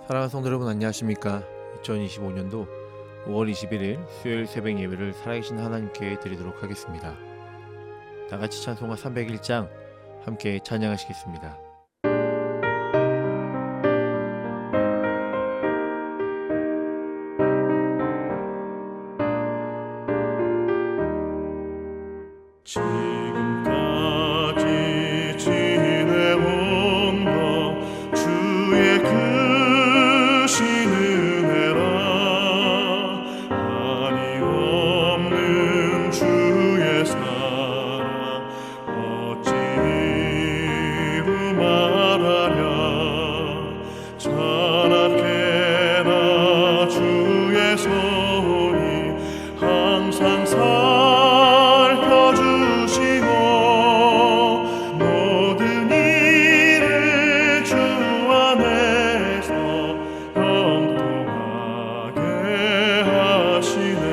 사랑하는 성도 여러분, 안녕하십니까? 2025년도 5월 21일 수요일 새벽 예배를 살아계신 하나님께 드리도록 하겠습니다. 다같이 찬송가 301장 함께 찬양하시겠습니다. 지금까지 지내온 것 주의 크신 은혜라. 한이 없는 주의 사랑 어찌 이루 말하랴. 자나깨나 주의 손이 항상 살펴주시고 모든 일을 주 안에서 형통하게 하시네.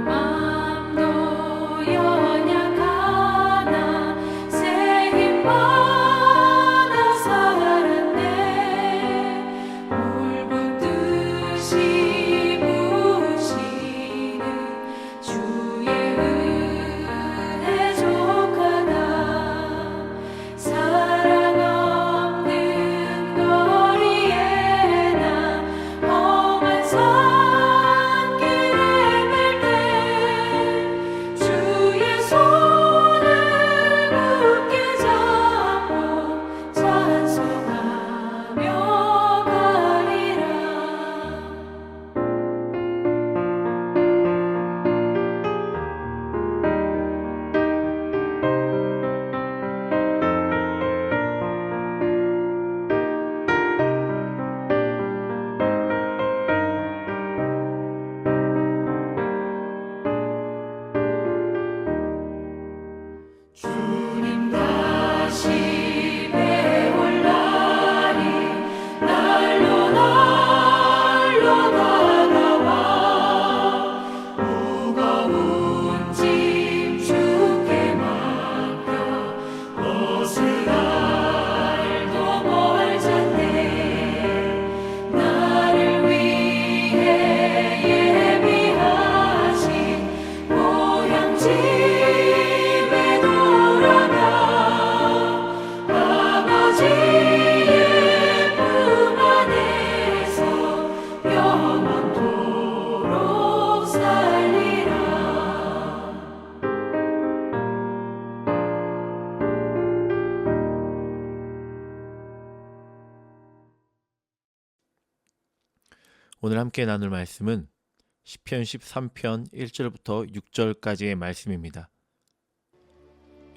맘도 연약하나 새 힘받아 살았네. 물붓듯이 부으시는 주의 은혜 족하다. 사랑 없는 거리에 나 험한 산길에 맬 때 주의 손을 굳게 잡고 찬송하며 가리라. 주님 다시 배울 날이 날로 다가와. 무거운 짐 주께 맡겨 벗을 날도 멀잖네. 나를 위해 예비하신 고향 집에 돌아가 아버지의 품 안에서 영원토록 살리라. 오늘 함께 나눌 말씀은 시편 13편 1절부터 6절까지의 말씀입니다.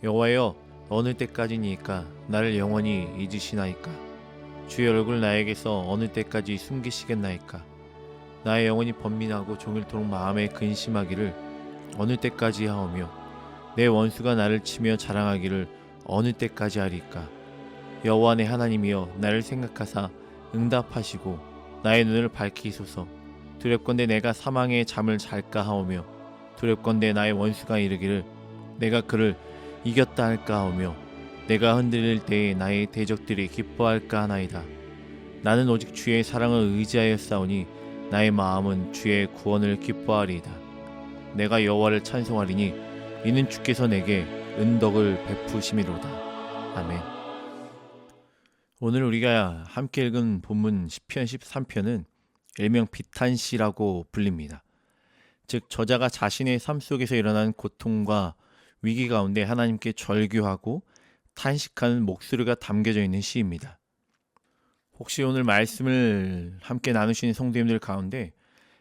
여호와여, 어느 때까지니까 나를 영원히 잊으시나이까? 주의 얼굴 나에게서 어느 때까지 숨기시겠나이까? 나의 영혼이 번민하고 종일토록 마음에 근심하기를 어느 때까지 하오며 내 원수가 나를 치며 자랑하기를 어느 때까지 하리까? 여호와 내 하나님이여, 나를 생각하사 응답하시고 나의 눈을 밝히소서. 두렵건대 내가 사망의 잠을 잘까 하오며 두렵건대 나의 원수가 이르기를 내가 그를 이겼다 할까 하오며 내가 흔들릴 때에 나의 대적들이 기뻐할까 하나이다. 나는 오직 주의 사랑을 의지하여 싸우니 나의 마음은 주의 구원을 기뻐하리이다. 내가 여호와를 찬송하리니 이는 주께서 내게 은덕을 베푸심이로다. 아멘. 오늘 우리가 함께 읽은 본문 시편 13편은 일명 비탄시라고 불립니다. 즉 저자가 자신의 삶 속에서 일어난 고통과 위기 가운데 하나님께 절규하고 탄식하는 목소리가 담겨져 있는 시입니다. 혹시 오늘 말씀을 함께 나누시는 성도님들 가운데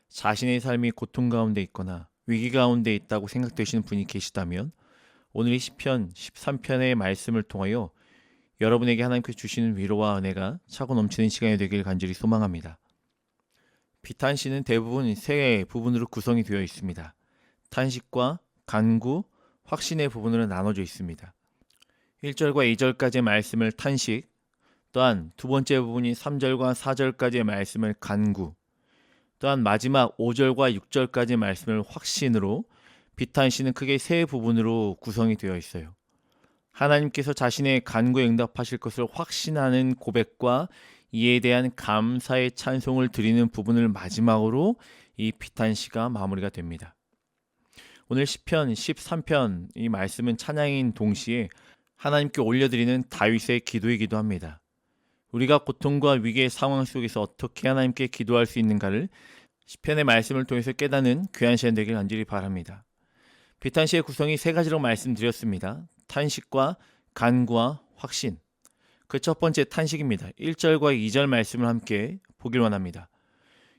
자신의 삶이 고통 가운데 있거나 위기 가운데 있다고 생각되시는 분이 계시다면 오늘 이 시편 13편의 말씀을 통하여 여러분에게 하나님께서 주시는 위로와 은혜가 차고 넘치는 시간이 되길 간절히 소망합니다. 비탄시는 대부분 세 부분으로 구성이 되어 있습니다. 탄식과 간구, 확신의 부분으로 나눠져 있습니다. 1절과 2절까지의 말씀을 탄식, 또한 두 번째 부분인 3절과 4절까지의 말씀을 간구, 또한 마지막 5절과 6절까지의 말씀을 확신으로 비탄시는 크게 세 부분으로 구성이 되어 있어요. 하나님께서 자신의 간구에 응답하실 것을 확신하는 고백과 이에 대한 감사의 찬송을 드리는 부분을 마지막으로 이 비탄시가 마무리가 됩니다. 오늘 시편 13편 이 말씀은 찬양인 동시에 하나님께 올려드리는 다윗의 기도이기도 합니다. 우리가 고통과 위기의 상황 속에서 어떻게 하나님께 기도할 수 있는가를 시편의 말씀을 통해서 깨닫는 귀한 시간 되길 간절히 바랍니다. 비탄시의 구성이 세 가지로 말씀드렸습니다. 탄식과 간구와 확신. 그 첫 번째 탄식입니다. 1절과 2절 말씀을 함께 보길 원합니다.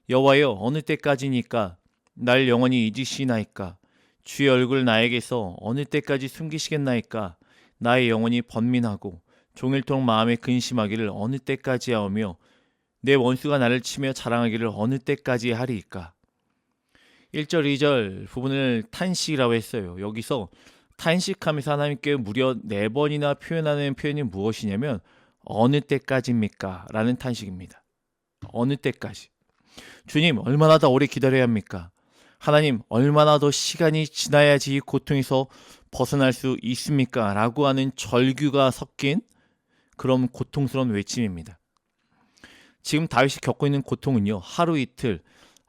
여호와여 어느 때까지니까 날 영원히 잊으시나이까 주의 얼굴 나에게서 어느 때까지 숨기시겠나이까 나의 영혼이 번민하고 종일토록 마음에 근심하기를 어느 때까지 하오며 내 원수가 나를 치며 자랑하기를 어느 때까지 하리이까. 1절 2절 부분을 탄식이라고 했어요. 여기서 탄식하면서 하나님께 무려 4번이나 표현하는 표현이 무엇이냐면 어느 때까지입니까? 라는 탄식입니다. 어느 때까지. 주님 얼마나 더 오래 기다려야 합니까? 하나님 얼마나 더 시간이 지나야지 이 고통에서 벗어날 수 있습니까? 라고 하는 절규가 섞인 그런 고통스러운 외침입니다. 지금 다윗이 겪고 있는 고통은요, 하루 이틀,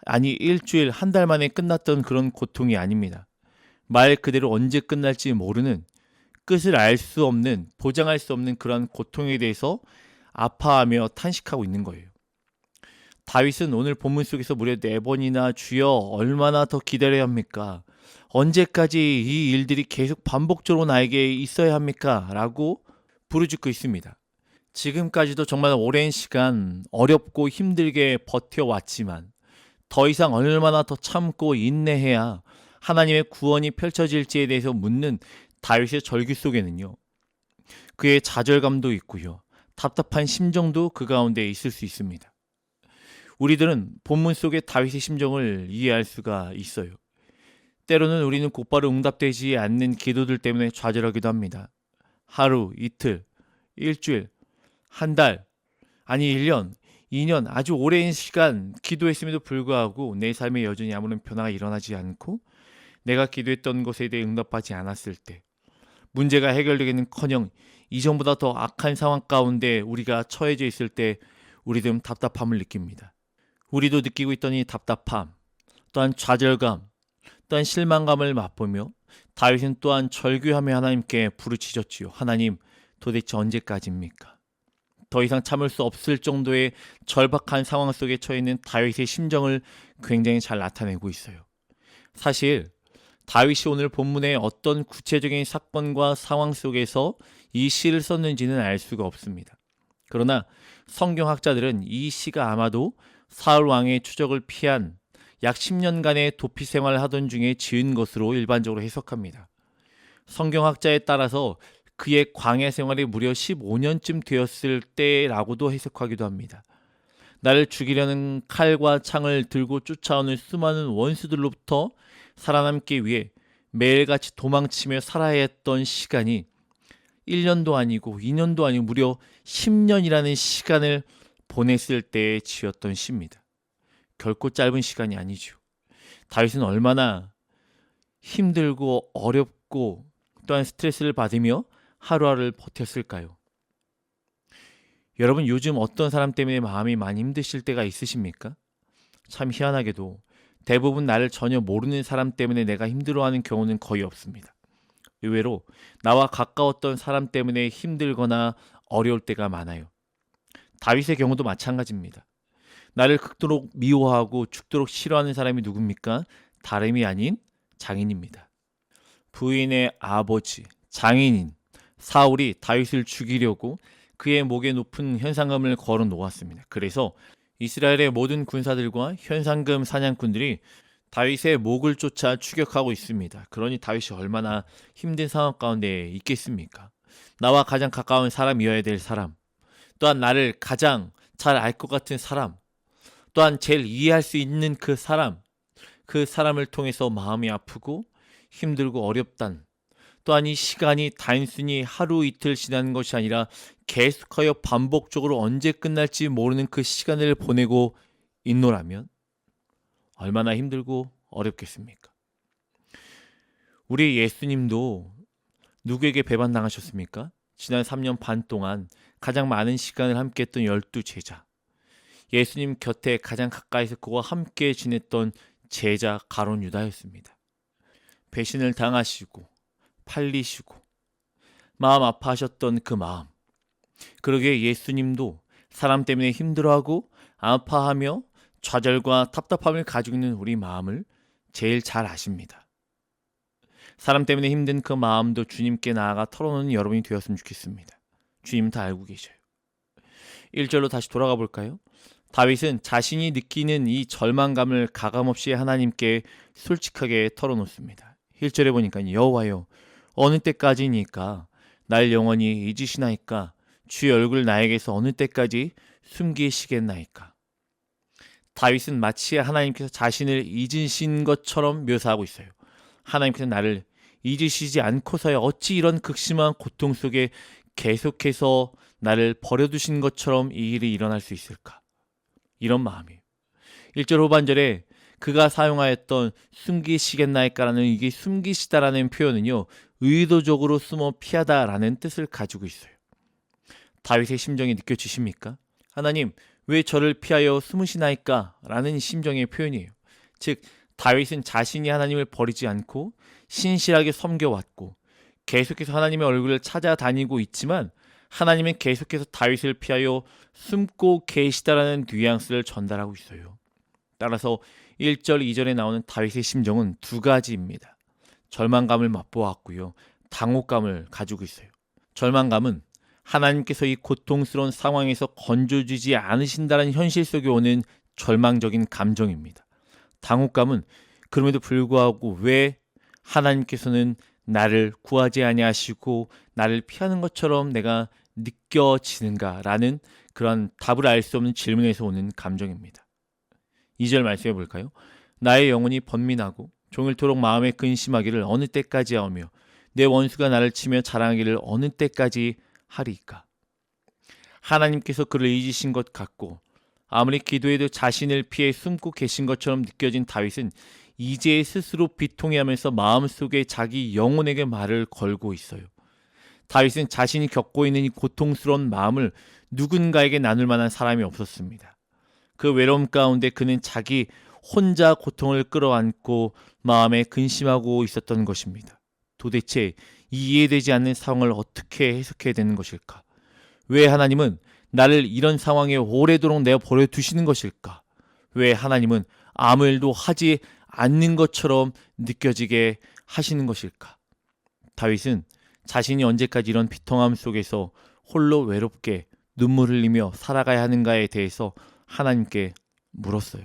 아니 일주일, 한 달 만에 끝났던 그런 고통이 아닙니다. 말 그대로 언제 끝날지 모르는, 끝을 알 수 없는, 보장할 수 없는 그런 고통에 대해서 아파하며 탄식하고 있는 거예요. 다윗은 오늘 본문 속에서 무려 4번이나 주여 얼마나 더 기다려야 합니까? 언제까지 이 일들이 계속 반복적으로 나에게 있어야 합니까? 라고 부르짖고 있습니다. 지금까지도 정말 오랜 시간 어렵고 힘들게 버텨왔지만 더 이상 얼마나 더 참고 인내해야 하나님의 구원이 펼쳐질지에 대해서 묻는 다윗의 절규 속에는요, 그의 좌절감도 있고요, 답답한 심정도 그 가운데 있을 수 있습니다. 우리들은 본문 속의 다윗의 심정을 이해할 수가 있어요. 때로는 우리는 곧바로 응답되지 않는 기도들 때문에 좌절하기도 합니다. 하루, 이틀, 일주일, 한 달, 아니 1년, 2년 아주 오랜 시간 기도했음에도 불구하고 내 삶에 여전히 아무런 변화가 일어나지 않고 내가 기도했던 것에 대해 응답받지 않았을 때, 문제가 해결되기는커녕 이전보다 더 악한 상황 가운데 우리가 처해져 있을 때 우리들은 답답함을 느낍니다. 우리도 느끼고 있던 이 답답함, 또한 좌절감, 또한 실망감을 맛보며 다윗은 또한 절규하며 하나님께 부르짖었지요. 하나님 도대체 언제까지입니까? 더 이상 참을 수 없을 정도의 절박한 상황 속에 처해 있는 다윗의 심정을 굉장히 잘 나타내고 있어요. 사실 다윗이 오늘 본문의 어떤 구체적인 사건과 상황 속에서 이 시를 썼는지는 알 수가 없습니다. 그러나 성경학자들은 이 시가 아마도 사울 왕의 추적을 피한 약 10년간의 도피 생활을 하던 중에 지은 것으로 일반적으로 해석합니다. 성경학자에 따라서 그의 광야 생활이 무려 15년쯤 되었을 때라고도 해석하기도 합니다. 나를 죽이려는 칼과 창을 들고 쫓아오는 수많은 원수들로부터 살아남기 위해 매일같이 도망치며 살아야 했던 시간이 1년도 아니고 2년도 아니고 무려 10년이라는 시간을 보냈을 때에 지었던 시입니다. 결코 짧은 시간이 아니죠. 다윗은 얼마나 힘들고 어렵고 또한 스트레스를 받으며 하루하루를 버텼을까요? 여러분 요즘 어떤 사람 때문에 마음이 많이 힘드실 때가 있으십니까? 참 희한하게도 대부분 나를 전혀 모르는 사람 때문에 내가 힘들어하는 경우는 거의 없습니다. 의외로 나와 가까웠던 사람 때문에 힘들거나 어려울 때가 많아요. 다윗의 경우도 마찬가지입니다. 나를 극도로 미워하고 죽도록 싫어하는 사람이 누굽니까? 다름이 아닌 장인입니다. 부인의 아버지, 장인인 사울이 다윗을 죽이려고 그의 목에 높은 현상금을 걸어 놓았습니다. 그래서 이스라엘의 모든 군사들과 현상금 사냥꾼들이 다윗의 목을 쫓아 추격하고 있습니다. 그러니 다윗이 얼마나 힘든 상황 가운데 있겠습니까? 나와 가장 가까운 사람이어야 될 사람, 또한 나를 가장 잘 알 것 같은 사람, 또한 제일 이해할 수 있는 그 사람을 통해서 마음이 아프고 힘들고 어렵단, 또한 이 시간이 단순히 하루 이틀 지나는 것이 아니라 계속하여 반복적으로 언제 끝날지 모르는 그 시간을 보내고 있노라면 얼마나 힘들고 어렵겠습니까? 우리 예수님도 누구에게 배반당하셨습니까? 지난 3년 반 동안 가장 많은 시간을 함께했던 12제자, 예수님 곁에 가장 가까이서 그와 함께 지냈던 제자 가룟 유다였습니다. 배신을 당하시고 팔리시고 마음 아파하셨던 그 마음. 그러기에 예수님도 사람 때문에 힘들어하고 아파하며 좌절과 답답함을 가지고 있는 우리 마음을 제일 잘 아십니다. 사람 때문에 힘든 그 마음도 주님께 나아가 털어놓는 여러분이 되었으면 좋겠습니다. 주님 다 알고 계셔요. 1절로 다시 돌아가 볼까요? 다윗은 자신이 느끼는 이 절망감을 가감없이 하나님께 솔직하게 털어놓습니다. 1절에 보니까 여호와여 어느 때까지니까 날 영원히 잊으시나이까 주의 얼굴 나에게서 어느 때까지 숨기시겠나이까. 다윗은 마치 하나님께서 자신을 잊으신 것처럼 묘사하고 있어요. 하나님께서 나를 잊으시지 않고서야 어찌 이런 극심한 고통 속에 계속해서 나를 버려두신 것처럼 이 일이 일어날 수 있을까? 이런 마음이에요. 1절 후반절에 그가 사용하였던 숨기시겠나이까라는 이게 숨기시다라는 표현은요. 의도적으로 숨어 피하다라는 뜻을 가지고 있어요. 다윗의 심정이 느껴지십니까? 하나님 왜 저를 피하여 숨으시나이까? 라는 심정의 표현이에요. 즉 다윗은 자신이 하나님을 버리지 않고 신실하게 섬겨왔고 계속해서 하나님의 얼굴을 찾아다니고 있지만 하나님은 계속해서 다윗을 피하여 숨고 계시다라는 뉘앙스를 전달하고 있어요. 따라서 1절, 2절에 나오는 다윗의 심정은 두 가지입니다. 절망감을 맛보았고요. 당혹감을 가지고 있어요. 절망감은 하나님께서 이 고통스러운 상황에서 건져주지 않으신다는 현실 속에 오는 절망적인 감정입니다. 당혹감은 그럼에도 불구하고 왜 하나님께서는 나를 구하지 아니하시고 나를 피하는 것처럼 내가 느껴지는가라는 그런 답을 알 수 없는 질문에서 오는 감정입니다. 2절 말씀해 볼까요? 나의 영혼이 번민하고 종일토록 마음에 근심하기를 어느 때까지 하오며 내 원수가 나를 치며 자랑하기를 어느 때까지 하리이까. 하나님께서 그를 잊으신 것 같고 아무리 기도해도 자신을 피해 숨고 계신 것처럼 느껴진 다윗은 이제 스스로 비통해하면서 마음속에 자기 영혼에게 말을 걸고 있어요. 다윗은 자신이 겪고 있는 이 고통스러운 마음을 누군가에게 나눌 만한 사람이 없었습니다. 그 외로움 가운데 그는 자기 혼자 고통을 끌어안고 마음에 근심하고 있었던 것입니다. 도대체 이해되지 않는 상황을 어떻게 해석해야 되는 것일까? 왜 하나님은 나를 이런 상황에 오래도록 내어 버려두시는 것일까? 왜 하나님은 아무 일도 하지 않는 것처럼 느껴지게 하시는 것일까? 다윗은 자신이 언제까지 이런 비통함 속에서 홀로 외롭게 눈물 흘리며 살아가야 하는가에 대해서 하나님께 물었어요.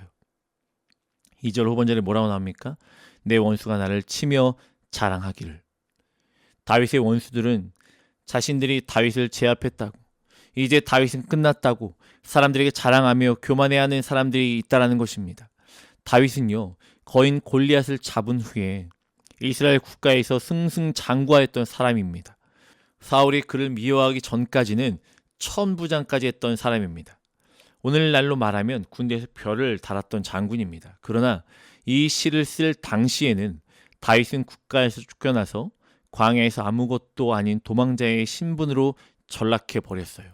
2절 후반절에 뭐라고 나옵니까? 내 원수가 나를 치며 자랑하기를. 다윗의 원수들은 자신들이 다윗을 제압했다고, 이제 다윗은 끝났다고 사람들에게 자랑하며 교만해야 하는 사람들이 있다라는 것입니다. 다윗은요, 거인 골리앗을 잡은 후에 이스라엘 국가에서 승승장구하였던 사람입니다. 사울이 그를 미워하기 전까지는 천부장까지 했던 사람입니다. 오늘날로 말하면 군대에서 별을 달았던 장군입니다. 그러나 이 시를 쓸 당시에는 다윗은 국가에서 쫓겨나서 광야에서 아무것도 아닌 도망자의 신분으로 전락해 버렸어요.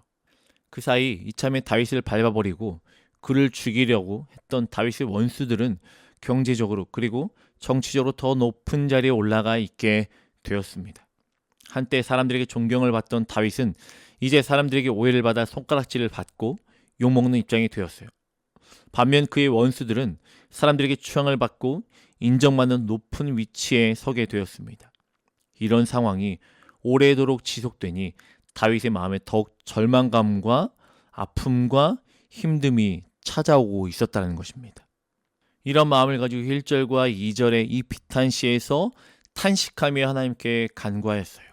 그 사이 이참에 다윗을 밟아버리고 그를 죽이려고 했던 다윗의 원수들은 경제적으로 그리고 정치적으로 더 높은 자리에 올라가 있게 되었습니다. 한때 사람들에게 존경을 받던 다윗은 이제 사람들에게 오해를 받아 손가락질을 받고 욕먹는 입장이 되었어요. 반면 그의 원수들은 사람들에게 추앙을 받고 인정받는 높은 위치에 서게 되었습니다. 이런 상황이 오래도록 지속되니 다윗의 마음에 더욱 절망감과 아픔과 힘듦이 찾아오고 있었다는 것입니다. 이런 마음을 가지고 1절과 2절의 이 비탄시에서 탄식하며 하나님께 간구하였어요.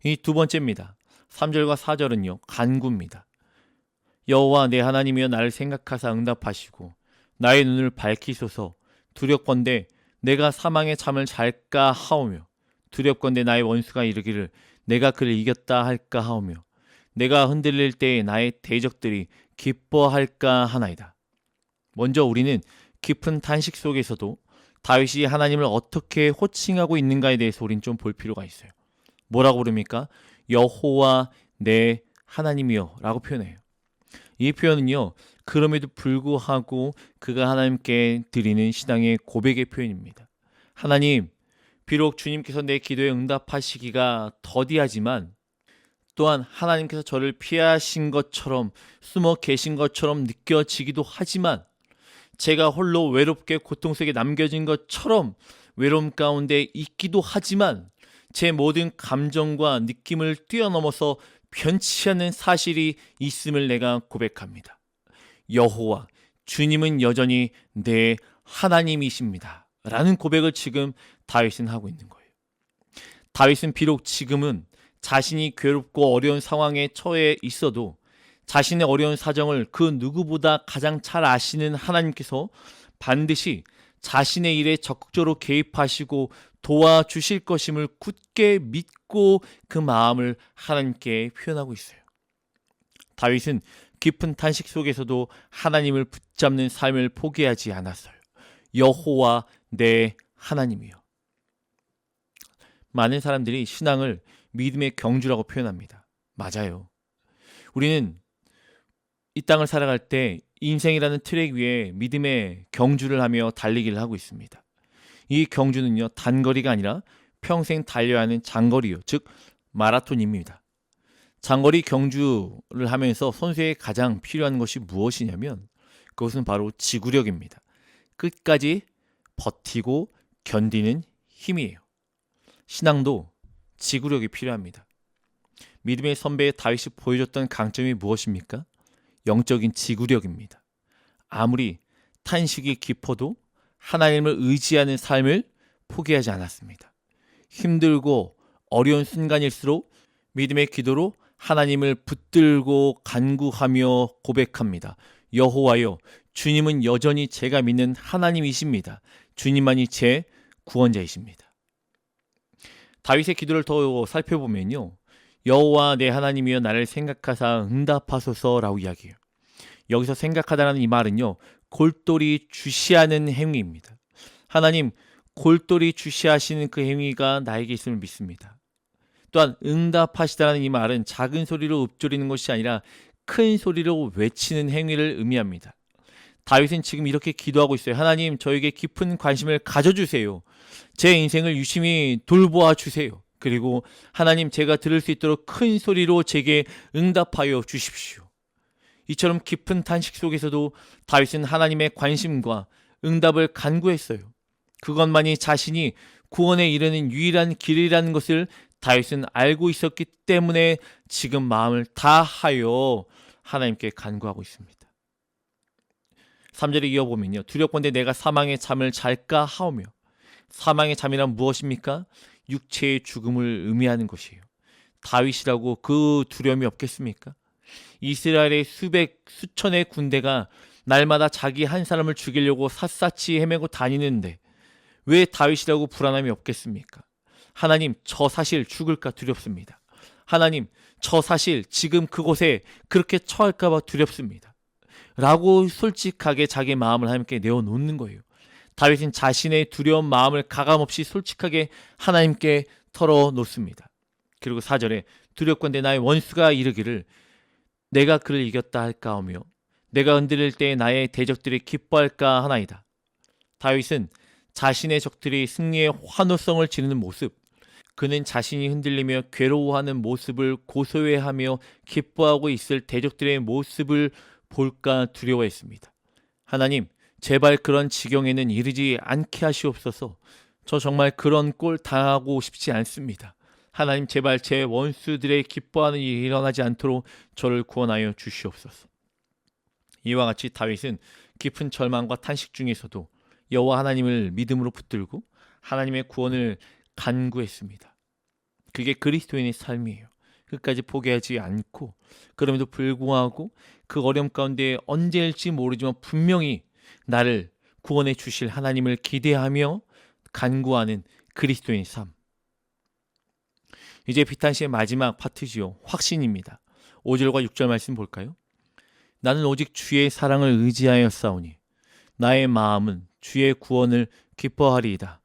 이 두 번째입니다. 3절과 4절은요, 간구입니다. 여호와 내 하나님이여 나를 생각하사 응답하시고 나의 눈을 밝히소서. 두렵건대 내가 사망의 잠을 잘까 하오며 두렵건대 나의 원수가 이르기를 내가 그를 이겼다 할까 하오며 내가 흔들릴 때에 나의 대적들이 기뻐할까 하나이다. 먼저 우리는 깊은 탄식 속에서도 다윗이 하나님을 어떻게 호칭하고 있는가에 대해서 우린 좀 볼 필요가 있어요. 뭐라고 부릅니까? 여호와 내 하나님이여 라고 표현해요. 이 표현은요, 그럼에도 불구하고 그가 하나님께 드리는 신앙의 고백의 표현입니다. 하나님, 비록 주님께서 내 기도에 응답하시기가 더디하지만 또한 하나님께서 저를 피하신 것처럼 숨어 계신 것처럼 느껴지기도 하지만 제가 홀로 외롭게 고통 속에 남겨진 것처럼 외로움 가운데 있기도 하지만 제 모든 감정과 느낌을 뛰어넘어서 변치 않는 사실이 있음을 내가 고백합니다. 여호와, 주님은 여전히 내 하나님이십니다. 라는 고백을 지금 다윗은 하고 있는 거예요. 다윗은 비록 지금은 자신이 괴롭고 어려운 상황에 처해 있어도 자신의 어려운 사정을 그 누구보다 가장 잘 아시는 하나님께서 반드시 자신의 일에 적극적으로 개입하시고 도와주실 것임을 굳게 믿고 그 마음을 하나님께 표현하고 있어요. 다윗은 깊은 탄식 속에서도 하나님을 붙잡는 삶을 포기하지 않았어요. 여호와 내 하나님이요. 많은 사람들이 신앙을 믿음의 경주라고 표현합니다. 맞아요. 우리는 이 땅을 살아갈 때 인생이라는 트랙 위에 믿음의 경주를 하며 달리기를 하고 있습니다. 이 경주는요, 단거리가 아니라 평생 달려야 하는 장거리요, 즉 마라톤입니다. 장거리 경주를 하면서 선수에 가장 필요한 것이 무엇이냐면 그것은 바로 지구력입니다. 끝까지 버티고 견디는 힘이에요. 신앙도 지구력이 필요합니다. 믿음의 선배 다윗이 보여줬던 강점이 무엇입니까? 영적인 지구력입니다. 아무리 탄식이 깊어도 하나님을 의지하는 삶을 포기하지 않았습니다. 힘들고 어려운 순간일수록 믿음의 기도로 하나님을 붙들고 간구하며 고백합니다. 여호와여, 주님은 여전히 제가 믿는 하나님이십니다. 주님만이 제 구원자이십니다. 다윗의 기도를 더 살펴보면요, 여호와 내 하나님이여 나를 생각하사 응답하소서라고 이야기해요. 여기서 생각하다라는 이 말은요, 골똘히 주시하는 행위입니다. 하나님, 골똘히 주시하시는 그 행위가 나에게 있음을 믿습니다. 또한 응답하시다라는 이 말은 작은 소리로 읊조리는 것이 아니라 큰 소리로 외치는 행위를 의미합니다. 다윗은 지금 이렇게 기도하고 있어요. 하나님, 저에게 깊은 관심을 가져주세요. 제 인생을 유심히 돌보아 주세요. 그리고 하나님, 제가 들을 수 있도록 큰 소리로 제게 응답하여 주십시오. 이처럼 깊은 탄식 속에서도 다윗은 하나님의 관심과 응답을 간구했어요. 그것만이 자신이 구원에 이르는 유일한 길이라는 것을 다윗은 알고 있었기 때문에 지금 마음을 다하여 하나님께 간구하고 있습니다. 3절에 이어보면요, 두렵건대 내가 사망의 잠을 잘까 하오며. 사망의 잠이란 무엇입니까? 육체의 죽음을 의미하는 것이에요. 다윗이라고 그 두려움이 없겠습니까? 이스라엘의 수천의 군대가 날마다 자기 한 사람을 죽이려고 샅샅이 헤매고 다니는데 왜 다윗이라고 불안함이 없겠습니까? 하나님, 저 사실 죽을까 두렵습니다. 하나님, 저 사실 지금 그곳에 그렇게 처할까 봐 두렵습니다. 라고 솔직하게 자기 마음을 하나님께 내어놓는 거예요. 다윗은 자신의 두려운 마음을 가감없이 솔직하게 하나님께 털어놓습니다. 그리고 4절에 두렵건대 나의 원수가 이르기를 내가 그를 이겼다 할까 하며 내가 흔들릴 때 나의 대적들이 기뻐할까 하나이다. 다윗은 자신의 적들이 승리의 환호성을 지르는 모습, 그는 자신이 흔들리며 괴로워하는 모습을 고소해하며 기뻐하고 있을 대적들의 모습을 볼까 두려워했습니다. 하나님, 제발 그런 지경에는 이르지 않게 하시옵소서. 저 정말 그런 꼴 당하고 싶지 않습니다. 하나님, 제발 제 원수들의 기뻐하는 일이 일어나지 않도록 저를 구원하여 주시옵소서. 이와 같이 다윗은 깊은 절망과 탄식 중에서도 여호와 하나님을 믿음으로 붙들고 하나님의 구원을 간구했습니다. 그게 그리스도인의 삶이에요. 끝까지 포기하지 않고, 그럼에도 불구하고 그 어려움 가운데 언제일지 모르지만 분명히 나를 구원해 주실 하나님을 기대하며 간구하는 그리스도인의 삶. 이제 비탄시의 마지막 파트지요. 확신입니다. 5절과 6절 말씀 볼까요? 나는 오직 주의 사랑을 의지하여 싸우니 나의 마음은 주의 구원을 기뻐하리이다.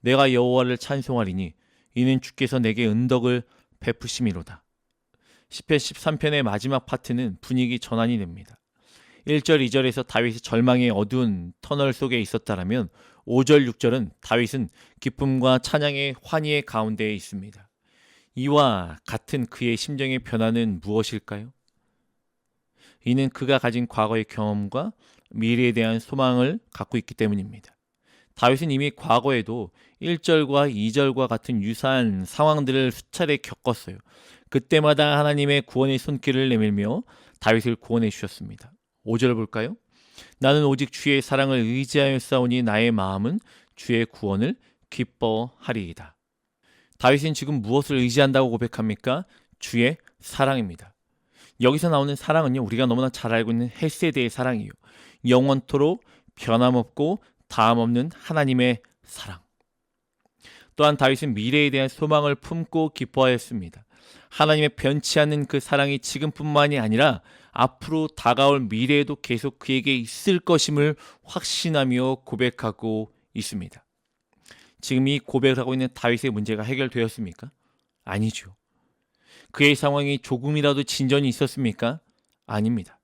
내가 여호와를 찬송하리니 이는 주께서 내게 은덕을 베푸심이로다. 시편 13편의 마지막 파트는 분위기 전환이 됩니다. 1절, 2절에서 다윗이 절망의 어두운 터널 속에 있었다라면 5절, 6절은 다윗은 기쁨과 찬양의 환희의 가운데에 있습니다. 이와 같은 그의 심정의 변화는 무엇일까요? 이는 그가 가진 과거의 경험과 미래에 대한 소망을 갖고 있기 때문입니다. 다윗은 이미 과거에도 1절과 2절과 같은 유사한 상황들을 수차례 겪었어요. 그때마다 하나님의 구원의 손길을 내밀며 다윗을 구원해 주셨습니다. 5절 볼까요? 나는 오직 주의 사랑을 의지하여 싸우니 나의 마음은 주의 구원을 기뻐하리이다. 다윗은 지금 무엇을 의지한다고 고백합니까? 주의 사랑입니다. 여기서 나오는 사랑은요, 우리가 너무나 잘 알고 있는 헬세대의 사랑이에요. 영원토록 변함없고 다함없는 하나님의 사랑. 또한 다윗은 미래에 대한 소망을 품고 기뻐하였습니다. 하나님의 변치 않는 그 사랑이 지금뿐만이 아니라 앞으로 다가올 미래에도 계속 그에게 있을 것임을 확신하며 고백하고 있습니다. 지금 이 고백을 하고 있는 다윗의 문제가 해결되었습니까? 아니죠. 그의 상황이 조금이라도 진전이 있었습니까? 아닙니다.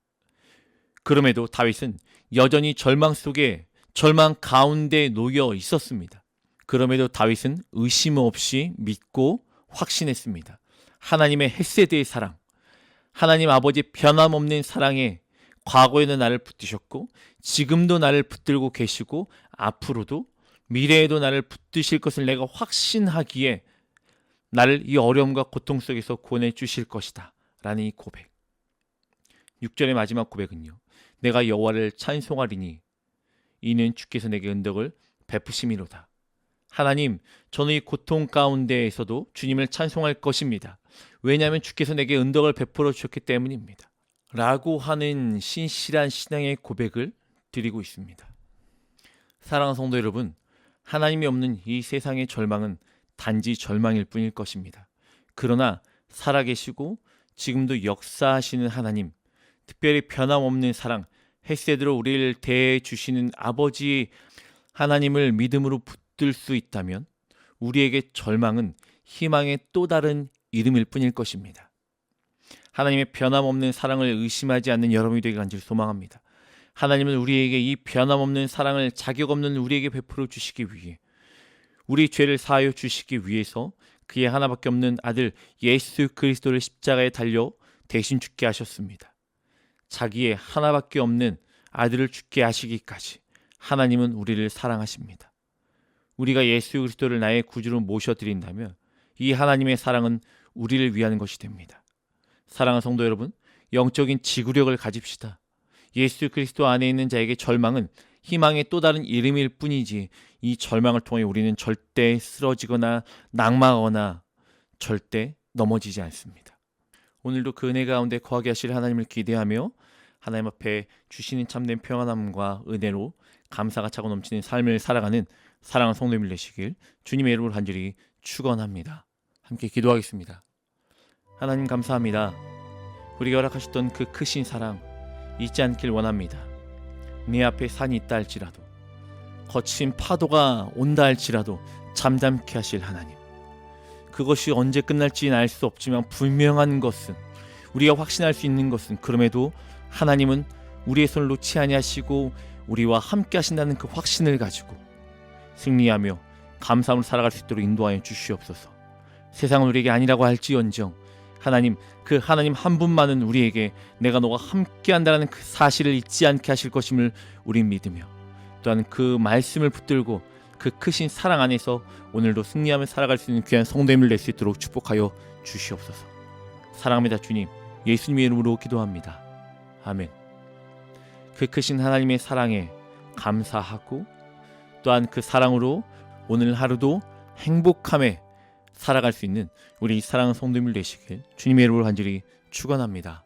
그럼에도 다윗은 여전히 절망 속에, 절망 가운데 놓여 있었습니다. 그럼에도 다윗은 의심 없이 믿고 확신했습니다. 하나님의 헷세대의 사랑, 하나님 아버지의 변함없는 사랑에 과거에는 나를 붙드셨고 지금도 나를 붙들고 계시고 앞으로도 미래에도 나를 붙드실 것을 내가 확신하기에 나를 이 어려움과 고통 속에서 구원해 주실 것이다 라는 이 고백. 6절의 마지막 고백은요, 내가 여호와를 찬송하리니 이는 주께서 내게 은덕을 베푸심이로다. 하나님, 저는 이 고통 가운데에서도 주님을 찬송할 것입니다. 왜냐하면 주께서 내게 은덕을 베풀어 주셨기 때문입니다. 라고 하는 신실한 신앙의 고백을 드리고 있습니다. 사랑하는 성도 여러분, 하나님이 없는 이 세상의 절망은 단지 절망일 뿐일 것입니다. 그러나 살아계시고 지금도 역사하시는 하나님, 특별히 변함없는 사랑, 헷세드로 우리를 대해 주시는 아버지 하나님을 믿음으로 붙들 수 있다면 우리에게 절망은 희망의 또 다른 이름일 뿐일 것입니다. 하나님의 변함없는 사랑을 의심하지 않는 여러분이 되길 간절히 소망합니다. 하나님은 우리에게 이 변함없는 사랑을 자격 없는 우리에게 베풀어 주시기 위해, 우리 죄를 사하여 주시기 위해서 그의 하나밖에 없는 아들 예수 그리스도를 십자가에 달려 대신 죽게 하셨습니다. 자기의 하나밖에 없는 아들을 죽게 하시기까지 하나님은 우리를 사랑하십니다. 우리가 예수 그리스도를 나의 구주로 모셔드린다면 이 하나님의 사랑은 우리를 위한 것이 됩니다. 사랑하는 성도 여러분, 영적인 지구력을 가집시다. 예수 그리스도 안에 있는 자에게 절망은 희망의 또 다른 이름일 뿐이지, 이 절망을 통해 우리는 절대 쓰러지거나 낙망하거나 절대 넘어지지 않습니다. 오늘도 그 은혜 가운데 거하게 하실 하나님을 기대하며 하나님 앞에 주시는 참된 평안함과 은혜로 감사가 차고 넘치는 삶을 살아가는 사랑하는 성도님들 되시길 주님의 이름으로 간절히 축원합니다. 함께 기도하겠습니다. 하나님 감사합니다. 우리가 허락하셨던 그 크신 사랑 잊지 않길 원합니다. 내 앞에 산이 있다 할지라도, 거친 파도가 온다 할지라도 잠잠케 하실 하나님, 그것이 언제 끝날지는 알 수 없지만 분명한 것은, 우리가 확신할 수 있는 것은, 그럼에도 하나님은 우리의 손을 놓지 아니하시고 우리와 함께 하신다는 그 확신을 가지고 승리하며 감사함으로 살아갈 수 있도록 인도하여 주시옵소서. 세상은 우리에게 아니라고 할지언정 하나님, 그 하나님 한 분만은 우리에게 내가 너와 함께 한다는 그 사실을 잊지 않게 하실 것임을 우린 믿으며, 또한 그 말씀을 붙들고 그 크신 사랑 안에서 오늘도 승리하며 살아갈 수 있는 귀한 성도님을 낼 수 있도록 축복하여 주시옵소서. 사랑합니다 주님, 예수님의 이름으로 기도합니다. 아멘. 그 크신 하나님의 사랑에 감사하고 또한 그 사랑으로 오늘 하루도 행복함에 살아갈 수 있는 우리 사랑하는 성도님들 되시길 주님의 이름으로 간절히 축원합니다.